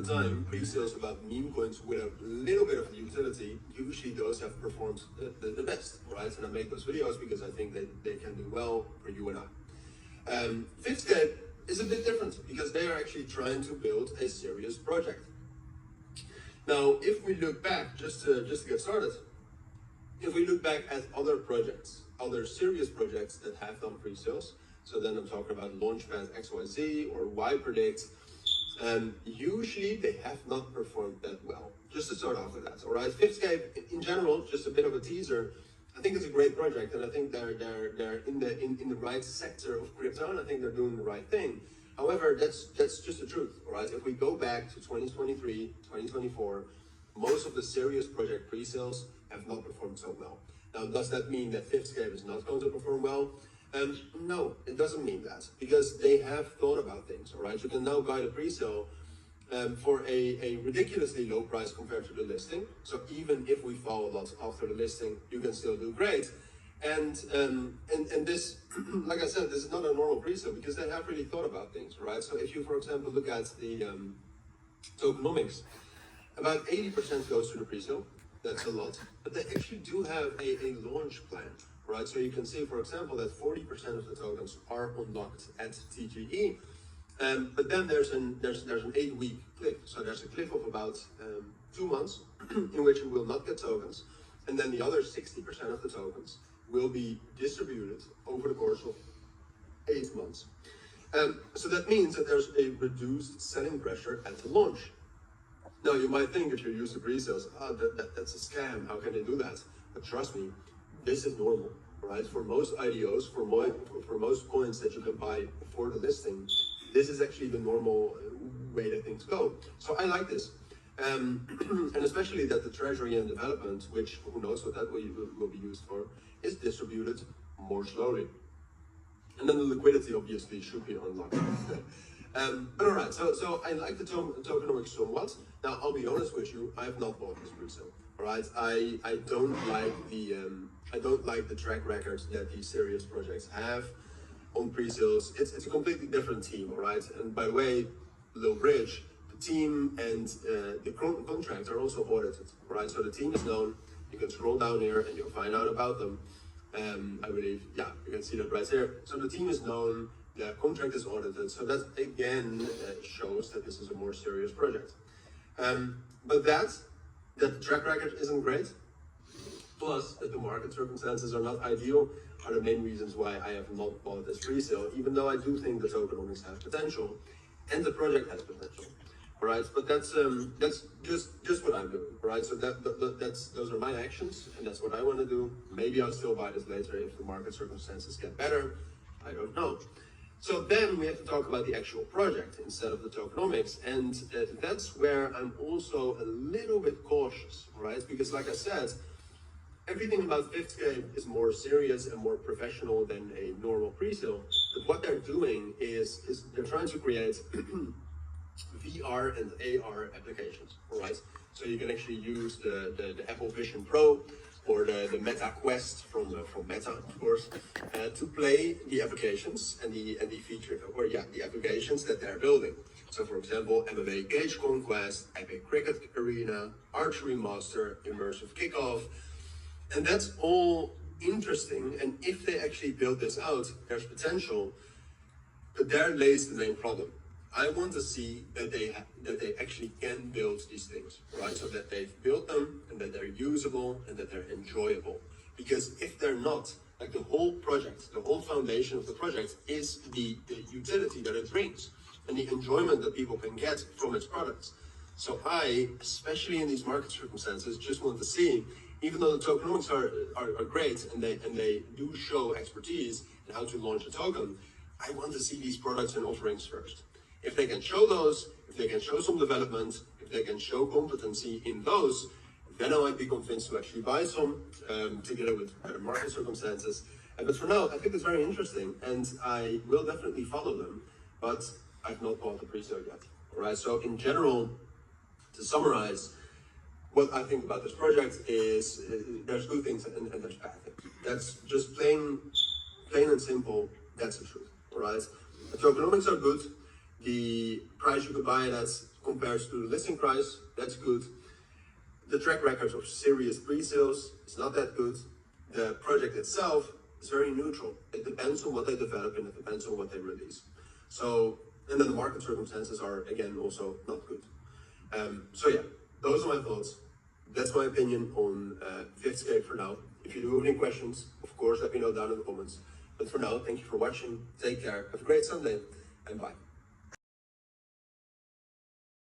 the time, pre-sales about meme coins with a little bit of utility, usually those have performed the best, right? And I make those videos because I think they can do well for you and I. Scape is a bit different because they are actually trying to build a serious project. Now, if we look back, just to get started, if we look back at other projects, other serious projects that have done pre-sales, so then I'm talking about Launchpad XYZ or YPredict, usually they have not performed that well. Just to start off with that, all right? Scape, in general, just a bit of a teaser. I think it's a great project, and I think they're in the right sector of crypto, and I think they're doing the right thing. However, that's just the truth, all right? If we go back to 2023, 2024, most of the serious project pre-sales have not performed so well. Now, does that mean that Scape is not going to perform well? No, it doesn't mean that, because they have thought about things, all right? You can now guide a pre-sale for a ridiculously low price compared to the listing. So even if we fall a lot after the listing, you can still do great. And this, like I said, this is not a normal pre-sale because they have really thought about things, right? So if you, for example, look at the tokenomics, about 80% goes to the pre-sale. That's a lot, but they actually do have a launch plan, right? So you can see, for example, that 40% of the tokens are unlocked at TGE, but then there's an 8-week cliff. So there's a cliff of about 2 months in which you will not get tokens, and then the other 60% of the tokens will be distributed over the course of 8 months. So that means that there's a reduced selling pressure at the launch. Now, you might think if you're used to pre-sales, that's a scam, how can they do that? But trust me, this is normal, right? For most IDOs, for most coins that you can buy before the listing, this is actually the normal way that things go. So I like this. And especially that the treasury and development, which who knows what that will be used for, is distributed more slowly. And then the liquidity obviously should be unlocked. But all right, so I like the tokenomics somewhat. Now, I'll be honest with you, I have not bought this pre-sale. All right, I don't like the track records that these serious projects have on pre-sales. It's a completely different team, all right. And by the way, little bridge, the team and the contracts are also audited, all right. So the team is known. You can scroll down here and you'll find out about them. I believe, yeah, you can see that right here. So the team is known. The contract is audited, so that again shows that this is a more serious project. But that the track record isn't great, plus that the market circumstances are not ideal, are the main reasons why I have not bought this pre-sale, even though I do think the tokenomics has potential, and the project has potential. All right, but that's just what I'm doing. All right, so those are my actions, and that's what I want to do. Maybe I'll still buy this later if the market circumstances get better. I don't know. So then we have to talk about the actual project instead of the tokenomics, and that's where I'm also a little bit cautious, right? Because like I said, everything about Scape is more serious and more professional than a normal pre-sale. But what they're doing is they're trying to create VR and AR applications, all right? So you can actually use the Apple Vision Pro or the Meta Quest from Meta, of course, to play the applications and the feature, or yeah, the applications that they're building. So, for example, MMA Cage Conquest, Epic Cricket Arena, Archery Master, Immersive Kickoff, and that's all interesting. And if they actually build this out, there's potential. But there lays the main problem. I want to see that they actually can build these things, right? So that they've built them and that they're usable and that they're enjoyable. Because if they're not, like the whole project, the whole foundation of the project is the utility that it brings and the enjoyment that people can get from its products. So I, especially in these market circumstances, just want to see, even though the tokenomics are great and they do show expertise in how to launch a token, I want to see these products and offerings first. If they can show those, if they can show some development, if they can show competency in those, then I might be convinced to actually buy some together with better market circumstances. But for now, I think it's very interesting, and I will definitely follow them, but I've not bought the pre-sale yet. All right, so in general, to summarize, what I think about this project is there's good things and there's bad things. That's just plain and simple, that's the truth, all right? The tokenomics are good. The price you could buy it at compared to the listing price, that's good. The track record of serious pre-sales is not that good. The project itself is very neutral. It depends on what they develop and it depends on what they release. So, and then the market circumstances are, again, also not good. So yeah, those are my thoughts. That's my opinion on fifth Scape for now. If you do have any questions, of course, let me know down in the comments. But for now, thank you for watching. Take care. Have a great Sunday, and bye.